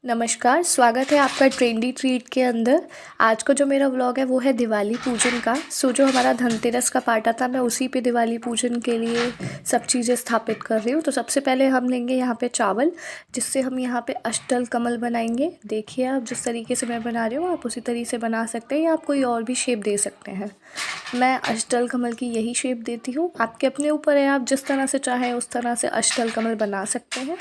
नमस्कार, स्वागत है आपका ट्रेंडी ट्रीट के अंदर। आज का जो मेरा व्लॉग है वो है दिवाली पूजन का। जो हमारा धनतेरस का पार्ट था, मैं उसी पे दिवाली पूजन के लिए सब चीज़ें स्थापित कर रही हूँ। तो सबसे पहले हम लेंगे यहाँ पे चावल, जिससे हम यहाँ पे अष्टदल कमल बनाएंगे। देखिए, आप जिस तरीके से मैं बना रही हूँ आप उसी तरीके से बना सकते हैं, या आप कोई और भी शेप दे सकते हैं। मैं अष्टदल कमल की यही शेप देती हूँ। आपके अपने ऊपर है, आप जिस तरह से चाहें उस तरह से अष्टदल कमल बना सकते हैं।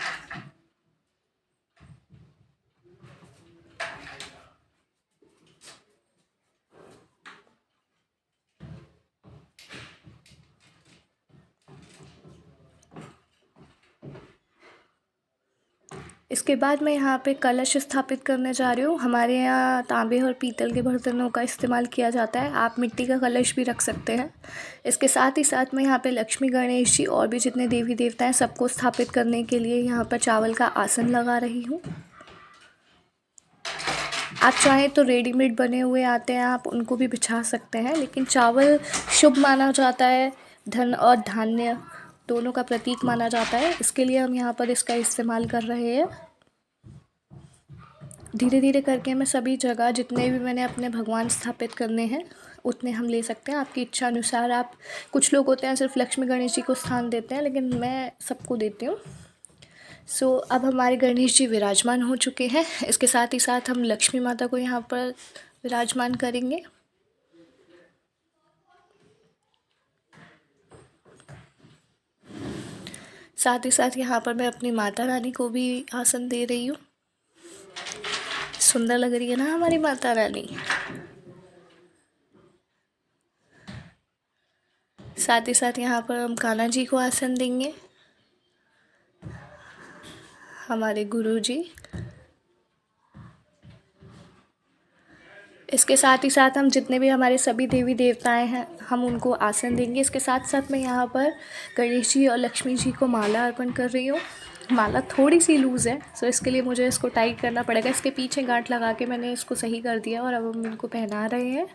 इसके बाद मैं यहाँ पे कलश स्थापित करने जा रही हूँ। हमारे यहाँ तांबे और पीतल के बर्तनों का इस्तेमाल किया जाता है, आप मिट्टी का कलश भी रख सकते हैं। इसके साथ ही साथ मैं यहाँ पे लक्ष्मी, गणेश जी और भी जितने देवी देवता हैं सबको स्थापित करने के लिए यहाँ पर चावल का आसन लगा रही हूँ। आप चाहें तो रेडीमेड बने हुए आते हैं, आप उनको भी बिछा सकते हैं, लेकिन चावल शुभ माना जाता है। धन और धान्य दोनों का प्रतीक माना जाता है, इसके लिए हम यहाँ पर इसका इस्तेमाल कर रहे हैं। धीरे धीरे करके मैं सभी जगह जितने भी मैंने अपने भगवान स्थापित करने हैं उतने हम ले सकते हैं, आपकी इच्छा अनुसार। आप कुछ लोग होते हैं सिर्फ लक्ष्मी गणेश जी को स्थान देते हैं, लेकिन मैं सबको देती हूँ। अब हमारे गणेश जी विराजमान हो चुके हैं। इसके साथ ही साथ हम लक्ष्मी माता को यहाँ पर विराजमान करेंगे। साथ ही साथ यहाँ पर मैं अपनी माता रानी को भी आसन दे रही हूँ। सुंदर लग रही है ना हमारी माता रानी। साथ ही साथ यहाँ पर हम कान्हा जी को आसन देंगे, हमारे गुरु जी। इसके साथ ही साथ हम जितने भी हमारे सभी देवी देवताएं हैं हम उनको आसन देंगे। इसके साथ साथ मैं यहाँ पर गणेश जी और लक्ष्मी जी को माला अर्पण कर रही हूँ। माला थोड़ी सी लूज़ है, सो इसके लिए मुझे इसको टाइट करना पड़ेगा। इसके पीछे गांठ लगा के मैंने इसको सही कर दिया और अब हम इनको पहना रहे हैं।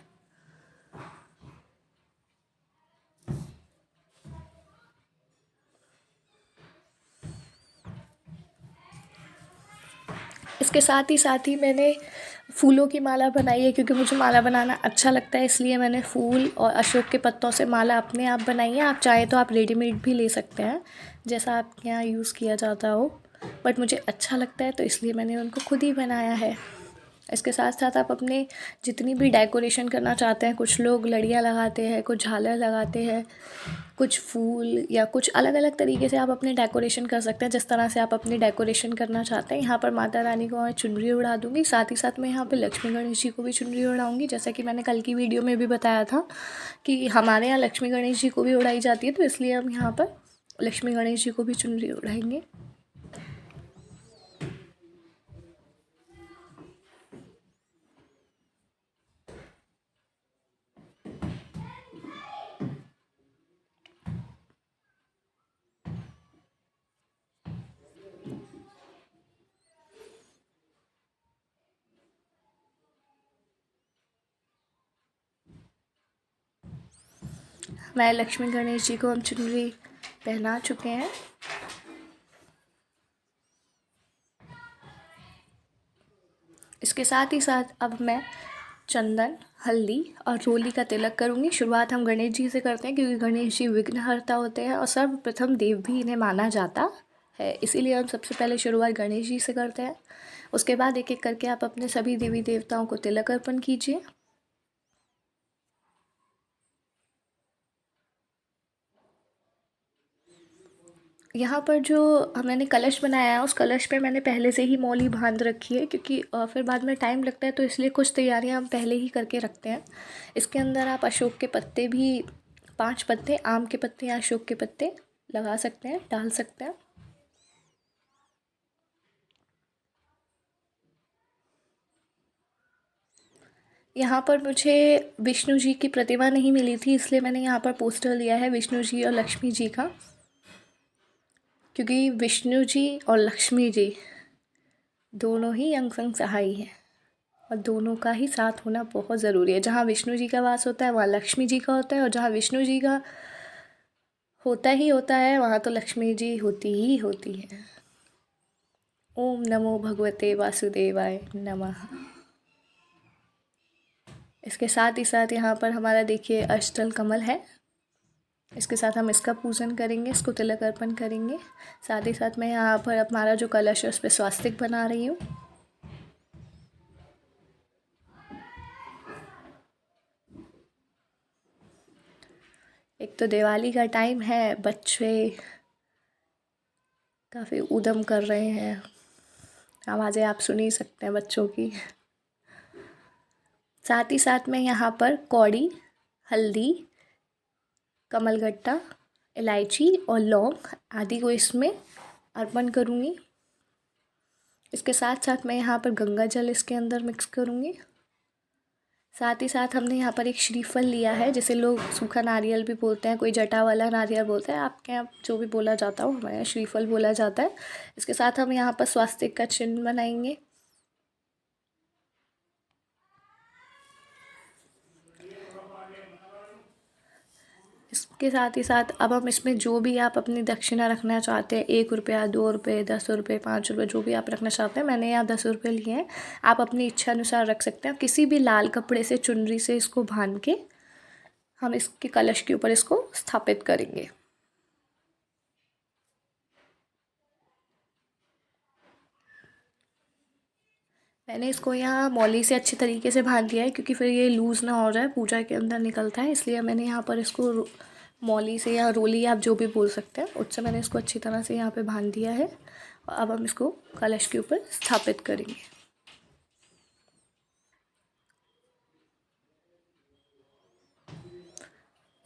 इसके साथ ही मैंने फूलों की माला बनाई है, क्योंकि मुझे माला बनाना अच्छा लगता है, इसलिए मैंने फूल और अशोक के पत्तों से माला अपने आप बनाई है। आप चाहे तो आप रेडीमेड भी ले सकते हैं, जैसा आपके यहाँ यूज़ किया जाता हो, बट मुझे अच्छा लगता है तो इसलिए मैंने उनको खुद ही बनाया है। इसके साथ साथ आप अपने जितनी भी डेकोरेशन करना चाहते हैं, कुछ लोग लड़ियाँ लगाते हैं, कुछ झालर लगाते हैं, कुछ फूल या कुछ अलग अलग तरीके से आप अपने डेकोरेशन कर सकते हैं, जिस तरह से आप अपनी डेकोरेशन करना चाहते हैं। यहाँ पर माता रानी को मैं चुनरी उड़ा दूँगी, साथ ही साथ मैं यहाँ पर लक्ष्मी गणेश जी को भी चुनरी उड़ाऊँगी। जैसा कि मैंने कल की वीडियो में भी बताया था कि हमारे यहाँ लक्ष्मी गणेश जी को भी उड़ाई जाती है, तो इसलिए हम यहाँ पर लक्ष्मी गणेश जी को भी चुनरी उड़ाएंगे। मैं लक्ष्मी गणेश जी को हम चुनरी पहना चुके हैं। इसके साथ ही साथ अब मैं चंदन, हल्दी और रोली का तिलक करूँगी। शुरुआत हम गणेश जी से करते हैं, क्योंकि गणेश जी विघ्नहर्ता होते हैं और सर्वप्रथम देव भी इन्हें माना जाता है, इसीलिए हम सबसे पहले शुरुआत गणेश जी से करते हैं। उसके बाद एक एक करके आप अपने सभी देवी देवताओं को तिलक अर्पण कीजिए। यहाँ पर जो मैंने कलश बनाया है उस कलश पे मैंने पहले से ही मौली बांध रखी है, क्योंकि फिर बाद में टाइम लगता है, तो इसलिए कुछ तैयारियाँ हम पहले ही करके रखते हैं। इसके अंदर आप अशोक के पत्ते भी 5 पत्ते, आम के पत्ते या अशोक के पत्ते लगा सकते हैं, डाल सकते हैं। यहाँ पर मुझे विष्णु जी की प्रतिमा नहीं मिली थी, इसलिए मैंने यहाँ पर पोस्टर लिया है विष्णु जी और लक्ष्मी जी का, क्योंकि विष्णु जी और लक्ष्मी जी दोनों ही अंग संग सहाई हैं और दोनों का ही साथ होना बहुत ज़रूरी है। जहाँ विष्णु जी का वास होता है वहाँ लक्ष्मी जी का होता है, और जहाँ विष्णु जी का होता ही होता है वहाँ तो लक्ष्मी जी होती ही होती है। ओम नमो भगवते वासुदेवाय नमः। इसके साथ ही साथ यहाँ पर हमारा देखिए अष्टदल कमल है। इसके साथ हम इसका पूजन करेंगे, इसको तिलक अर्पण करेंगे। साथ ही साथ मैं यहाँ पर हमारा जो कलश है उस पर स्वास्तिक बना रही हूँ। एक तो दिवाली का टाइम है, बच्चे काफ़ी ऊधम कर रहे हैं, आवाज़ें आप सुन ही सकते हैं बच्चों की। साथ ही साथ मैं यहाँ पर कौड़ी, हल्दी, कमलगट्टा, इलायची और लौंग आदि को इसमें अर्पण करूँगी। इसके साथ साथ मैं यहाँ पर गंगा जल इसके अंदर मिक्स करूँगी। साथ ही साथ हमने यहाँ पर एक श्रीफल लिया है, जिसे लोग सूखा नारियल भी बोलते हैं, कोई जटा वाला नारियल बोलते हैं, आपके यहाँ जो भी बोला जाता हो, हमारे यहाँ श्रीफल बोला जाता है। इसके साथ हम यहाँ पर स्वास्तिक का चिन्ह बनाएंगे। इसके साथ ही साथ अब हम इसमें जो भी आप अपनी दक्षिणा रखना चाहते हैं, 1 रुपया, 2 रुपये, 10 रुपये, 5 रुपये, जो भी आप रखना चाहते हैं, मैंने यहाँ 10 रुपये लिए हैं। आप अपनी इच्छा अनुसार रख सकते हैं। किसी भी लाल कपड़े से, चुनरी से इसको बांध के हम इसके कलश के ऊपर इसको स्थापित करेंगे। मैंने इसको यहाँ मौली से अच्छी तरीके से बांध दिया है, क्योंकि फिर ये लूज़ ना हो जाए, पूजा के अंदर निकलता है, इसलिए मैंने यहाँ पर इसको मौली से या रोली आप जो भी बोल सकते हैं, उससे मैंने इसको अच्छी तरह से यहाँ पे बांध दिया है। और अब हम इसको कलश के ऊपर स्थापित करेंगे।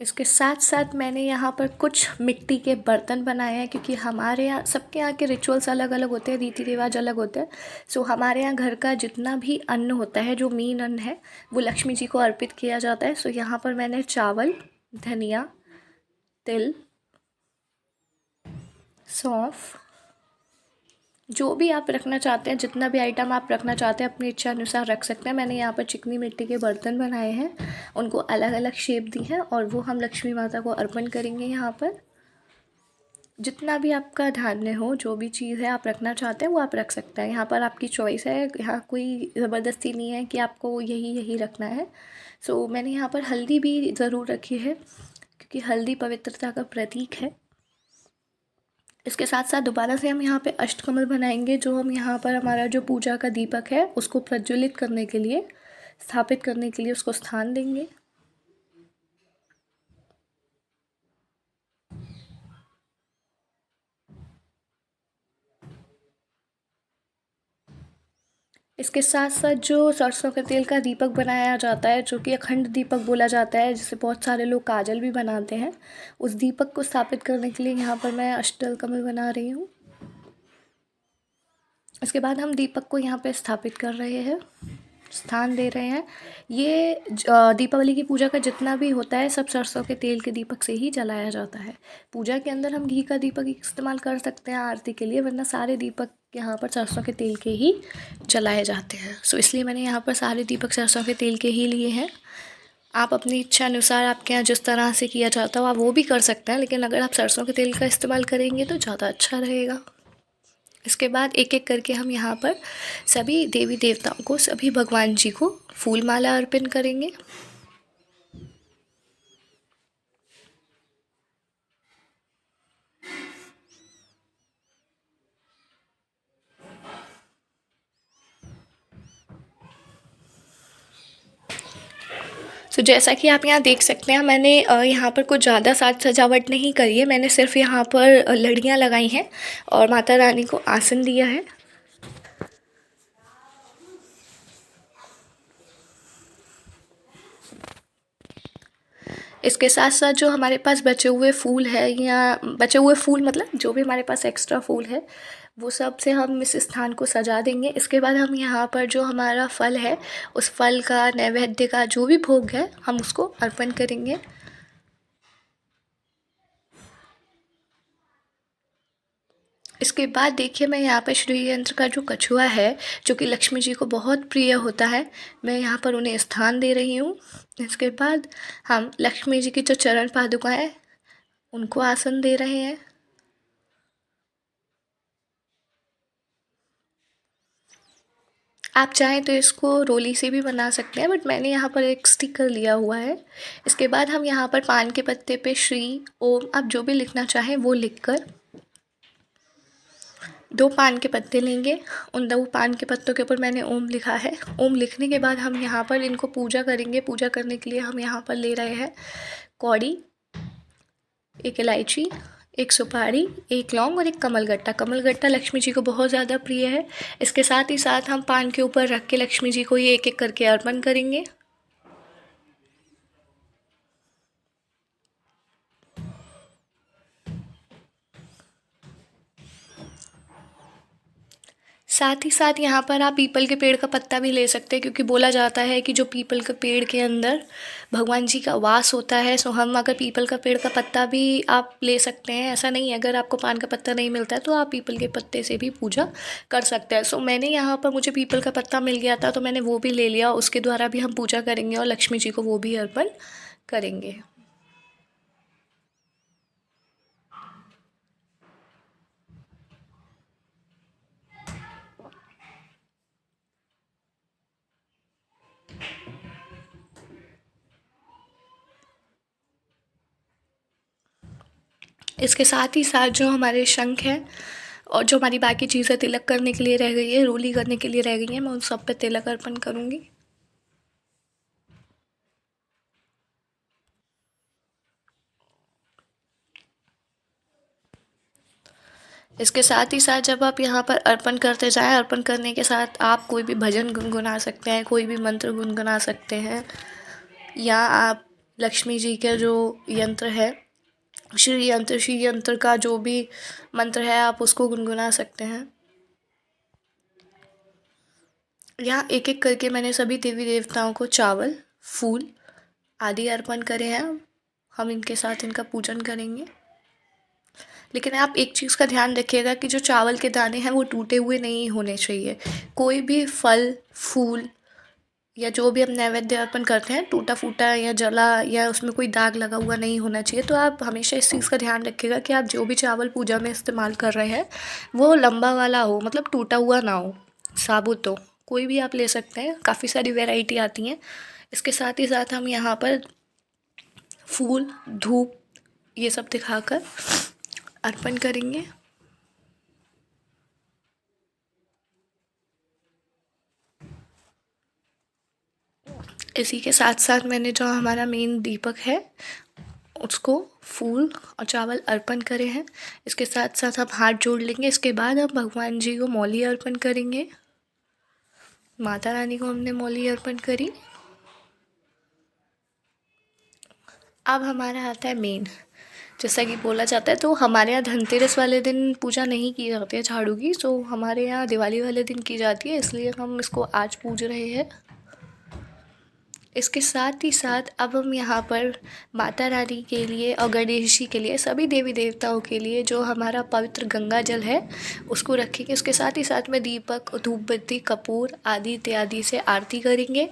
इसके साथ साथ मैंने यहाँ पर कुछ मिट्टी के बर्तन बनाए हैं, क्योंकि हमारे यहाँ सबके यहाँ के रिचुअल्स अलग अलग होते हैं, रीति रिवाज अलग होते हैं। सो हमारे यहाँ घर का जितना भी अन्न होता है, जो मेन अन्न है, वो लक्ष्मी जी को अर्पित किया जाता है। सो यहाँ पर मैंने चावल, धनिया, तिल, सौंफ, जो भी आप रखना चाहते हैं, जितना भी आइटम आप रखना चाहते हैं, अपनी इच्छा अनुसार रख सकते हैं। मैंने यहाँ पर चिकनी मिट्टी के बर्तन बनाए हैं, उनको अलग अलग शेप दी है, और वो हम लक्ष्मी माता को अर्पण करेंगे। यहाँ पर जितना भी आपका धान्य हो, जो भी चीज़ है आप रखना चाहते हैं, वो आप रख सकते हैं। यहाँ पर आपकी चॉइस है, यहाँ कोई ज़बरदस्ती नहीं है कि आपको यही यही रखना है। सो मैंने यहाँ पर हल्दी भी ज़रूर रखी है, क्योंकि हल्दी पवित्रता का प्रतीक है। इसके साथ साथ दोबारा से हम यहाँ पे अष्टकमल बनाएंगे, जो हम यहाँ पर हमारा जो पूजा का दीपक है उसको प्रज्वलित करने के लिए, स्थापित करने के लिए उसको स्थान देंगे। इसके साथ साथ जो सरसों के तेल का दीपक बनाया जाता है, जो कि अखंड दीपक बोला जाता है, जिसे बहुत सारे लोग काजल भी बनाते हैं, उस दीपक को स्थापित करने के लिए यहाँ पर मैं अष्टदल कमल बना रही हूँ। इसके बाद हम दीपक को यहाँ पे स्थापित कर रहे हैं, स्थान दे रहे हैं। ये दीपावली की पूजा का जितना भी होता है, सब सरसों के तेल के दीपक से ही जलाया जाता है। पूजा के अंदर हम घी का दीपक इस्तेमाल कर सकते हैं आरती के लिए, वरना सारे दीपक यहाँ पर सरसों के तेल के ही जलाए जाते हैं। सो इसलिए मैंने यहाँ पर सारे दीपक सरसों के तेल के ही लिए हैं। आप अपनी इच्छा अनुसार, आपके यहाँ जिस तरह से किया जाता हो आप वो भी कर सकते हैं, लेकिन अगर आप सरसों के तेल का इस्तेमाल करेंगे तो ज़्यादा अच्छा रहेगा। इसके बाद एक एक करके हम यहाँ पर सभी देवी देवताओं को, सभी भगवान जी को फूल माला अर्पण करेंगे। जैसा कि आप यहाँ देख सकते हैं, मैंने यहाँ पर कुछ ज़्यादा साज सजावट नहीं करी है। मैंने सिर्फ यहाँ पर लड़ियाँ लगाई हैं और माता रानी को आसन दिया है। इसके साथ साथ जो हमारे पास बचे हुए फूल है, या बचे हुए फूल मतलब जो भी हमारे पास एक्स्ट्रा फूल है, वो सब से हम इस स्थान को सजा देंगे। इसके बाद हम यहाँ पर जो हमारा फल है, उस फल का, नैवेद्य का जो भी भोग है, हम उसको अर्पण करेंगे। इसके बाद देखिए, मैं यहाँ पर श्री यंत्र का जो कछुआ है, जो कि लक्ष्मी जी को बहुत प्रिय होता है, मैं यहाँ पर उन्हें स्थान दे रही हूँ। इसके बाद हम लक्ष्मी जी की जो चरण पादुका है, उनको आसन दे रहे हैं। आप चाहें तो इसको रोली से भी बना सकते हैं, बट मैंने यहाँ पर एक स्टिकर लिया हुआ है। इसके बाद हम यहाँ पर पान के पत्ते पे श्री, ओम, आप जो भी लिखना चाहें वो लिखकर 2 पान के पत्ते लेंगे। उन 2 पान के पत्तों के ऊपर मैंने ओम लिखा है। ओम लिखने के बाद हम यहाँ पर इनको पूजा करेंगे। पूजा करने के लिए हम यहाँ पर ले रहे हैं कौड़ी, 1 इलायची, 1 सुपारी, 1 लौंग और 1 कमलगट्टा। कमलगट्टा लक्ष्मी जी को बहुत ज़्यादा प्रिय है। इसके साथ ही साथ हम पान के ऊपर रख के लक्ष्मी जी को ये एक-एक करके अर्पण करेंगे। साथ ही साथ यहाँ पर आप पीपल के पेड़ का पत्ता भी ले सकते हैं, क्योंकि बोला जाता है कि जो पीपल के पेड़ के अंदर भगवान जी का वास होता है। सो हम अगर पीपल का पेड़ का पत्ता भी आप ले सकते हैं। ऐसा नहीं है, अगर आपको पान का पत्ता नहीं मिलता है तो आप पीपल के पत्ते से भी पूजा कर सकते हैं। सो मैंने यहाँ पर, मुझे पीपल का पत्ता मिल गया था तो मैंने वो भी ले लिया। उसके द्वारा भी हम पूजा करेंगे और लक्ष्मी जी को वो भी अर्पण करेंगे। इसके साथ ही साथ जो हमारे शंख हैं और जो हमारी बाकी चीज़ें तिलक करने के लिए रह गई है, रोली करने के लिए रह गई हैं, मैं उन सब पे तिलक अर्पण करूँगी। इसके साथ ही साथ जब आप यहाँ पर अर्पण करते जाएं, अर्पण करने के साथ आप कोई भी भजन गुनगुना सकते हैं, कोई भी मंत्र गुनगुना सकते हैं, या आप लक्ष्मी जी का जो यंत्र है, श्री यंत्र का जो भी मंत्र है, आप उसको गुनगुना सकते हैं। यहाँ एक एक करके मैंने सभी देवी देवताओं को चावल, फूल आदि अर्पण करे हैं। हम इनके साथ इनका पूजन करेंगे। लेकिन आप एक चीज़ का ध्यान रखिएगा कि जो चावल के दाने हैं वो टूटे हुए नहीं होने चाहिए। कोई भी फल, फूल या जो भी हम नैवेद्य अर्पण करते हैं, टूटा फूटा या जला या उसमें कोई दाग लगा हुआ नहीं होना चाहिए। तो आप हमेशा इस चीज़ का ध्यान रखिएगा कि आप जो भी चावल पूजा में इस्तेमाल कर रहे हैं वो लंबा वाला हो, मतलब टूटा हुआ ना हो, साबुत हो। कोई भी आप ले सकते हैं, काफ़ी सारी वैरायटी आती हैं। इसके साथ ही साथ हम यहाँ पर फूल, धूप ये सब दिखाकर अर्पण करेंगे। इसी के साथ साथ मैंने जो हमारा मेन दीपक है उसको फूल और चावल अर्पण करे हैं। इसके साथ साथ हम हाथ जोड़ लेंगे। इसके बाद हम भगवान जी को मौली अर्पण करेंगे। माता रानी को हमने मौली अर्पण करी। अब हमारा आता है मेन, जैसा कि बोला जाता है, तो हमारे यहाँ धनतेरस वाले दिन पूजा नहीं की जाती है झाड़ू की। तो हमारे यहाँ दिवाली वाले दिन की जाती है, इसलिए हम इसको आज पूज रहे हैं। इसके साथ ही साथ अब हम यहाँ पर माता रानी के लिए और गणेश जी के लिए, सभी देवी देवताओं के लिए जो हमारा पवित्र गंगा जल है उसको रखेंगे। उसके साथ ही साथ में दीपक, धूप बत्ती, कपूर आदि इत्यादि से आरती करेंगे।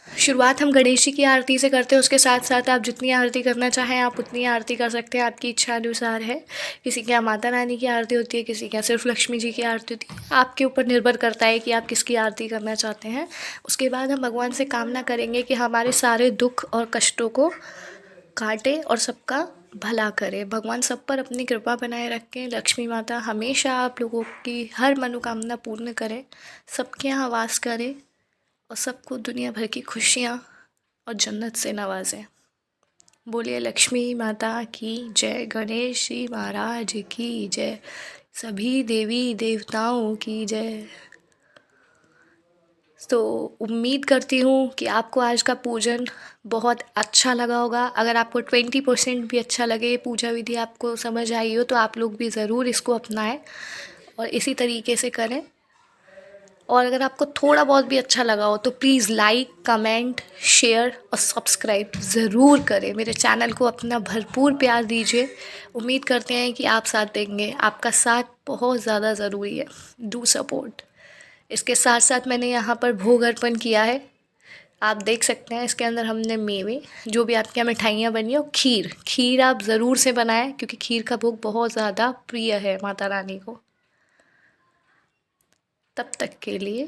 शुरुआत हम गणेश जी की आरती से करते हैं। उसके साथ साथ आप जितनी आरती करना चाहें आप उतनी आरती कर सकते हैं, आपकी इच्छा अनुसार है। किसी के यहाँ माता रानी की आरती होती है, किसी के यहाँ सिर्फ लक्ष्मी जी की आरती होती है। आपके ऊपर निर्भर करता है कि आप किसकी आरती करना चाहते हैं। उसके बाद हम भगवान से कामना करेंगे कि हमारे सारे दुख और कष्टों को काटे और सबका भला करे। भगवान सब पर अपनी कृपा बनाए रखें। लक्ष्मी माता हमेशा आप लोगों की हर मनोकामना पूर्ण करें, सबके यहाँ वास करें और सबको दुनिया भर की खुशियाँ और जन्नत से नवाजें। बोलिए लक्ष्मी माता की जय, गणेश जी महाराज की जय, सभी देवी देवताओं की जय। तो उम्मीद करती हूँ कि आपको आज का पूजन बहुत अच्छा लगा होगा। अगर आपको 20% भी अच्छा लगे, पूजा विधि आपको समझ आई हो, तो आप लोग भी ज़रूर इसको अपनाएं और इसी तरीके से करें। और अगर आपको थोड़ा बहुत भी अच्छा लगा हो तो प्लीज़ लाइक, कमेंट, शेयर और सब्सक्राइब ज़रूर करें। मेरे चैनल को अपना भरपूर प्यार दीजिए। उम्मीद करते हैं कि आप साथ देंगे। आपका साथ बहुत ज़्यादा ज़रूरी है। Do support. इसके साथ साथ मैंने यहाँ पर भोग अर्पण किया है। आप देख सकते हैं इसके अंदर हमने मेवे, जो भी आपके यहाँ मिठाइयाँ बनी हो, खीर, खीर आप ज़रूर से बनाएं क्योंकि खीर का भोग बहुत ज़्यादा प्रिय है माता रानी को। तब तक के लिए